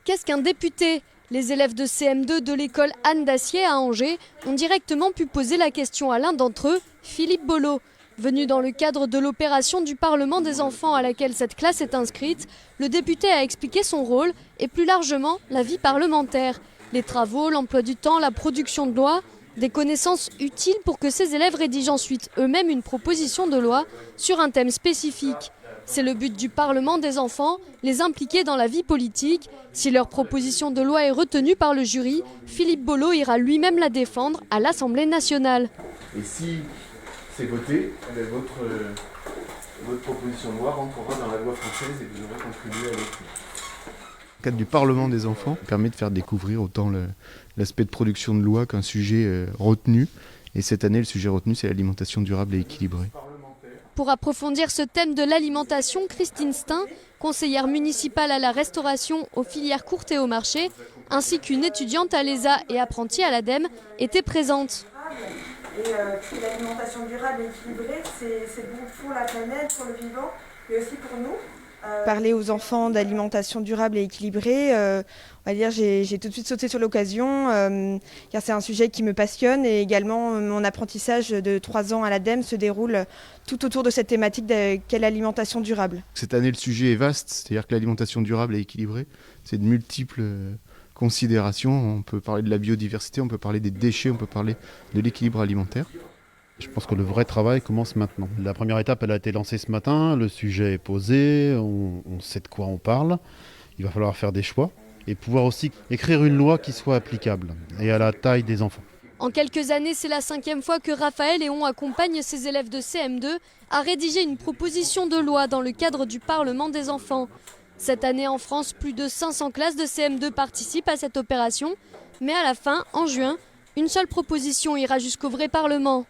Qu'est-ce qu'un député ? Les élèves de CM2 de l'école Anne Dacier à Angers ont directement pu poser la question à l'un d'entre eux, Philippe Bolo. Venu dans le cadre de l'opération du Parlement des enfants à laquelle cette classe est inscrite, le député a expliqué son rôle et plus largement la vie parlementaire. Les travaux, l'emploi du temps, la production de lois, des connaissances utiles pour que ces élèves rédigent ensuite eux-mêmes une proposition de loi sur un thème spécifique. C'est le but du Parlement des enfants, les impliquer dans la vie politique. Si leur proposition de loi est retenue par le jury, Philippe Bolo ira lui-même la défendre à l'Assemblée nationale. Et si c'est voté, votre proposition de loi rentrera dans la loi française et vous aurez contribué à l'écrire. Le cadre du Parlement des enfants permet de faire découvrir autant l'aspect de production de loi qu'un sujet retenu. Et cette année, le sujet retenu, c'est l'alimentation durable et équilibrée. Pour approfondir ce thème de l'alimentation, Christine Stein, conseillère municipale à la restauration, aux filières courtes et au marché, ainsi qu'une étudiante à l'ESA et apprentie à l'ADEME, étaient présentes. Et l'alimentation durable et équilibrée, c'est bon pour la planète, pour le vivant, mais aussi pour nous. Parler aux enfants d'alimentation durable et équilibrée, on va dire j'ai tout de suite sauté sur l'occasion car c'est un sujet qui me passionne et également mon apprentissage de 3 ans à l'ADEME se déroule tout autour de cette thématique qu'est l'alimentation durable. Cette année, le sujet est vaste, c'est-à-dire que l'alimentation durable et équilibrée, c'est de multiples considérations. On peut parler de la biodiversité, on peut parler des déchets, on peut parler de l'équilibre alimentaire. Je pense que le vrai travail commence maintenant. La première étape, elle a été lancée ce matin, le sujet est posé, on sait de quoi on parle. Il va falloir faire des choix et pouvoir aussi écrire une loi qui soit applicable et à la taille des enfants. En quelques années, c'est la 5e fois que Raphaël Léon accompagne ses élèves de CM2 à rédiger une proposition de loi dans le cadre du Parlement des enfants. Cette année en France, plus de 500 classes de CM2 participent à cette opération. Mais à la fin, en juin, une seule proposition ira jusqu'au vrai Parlement.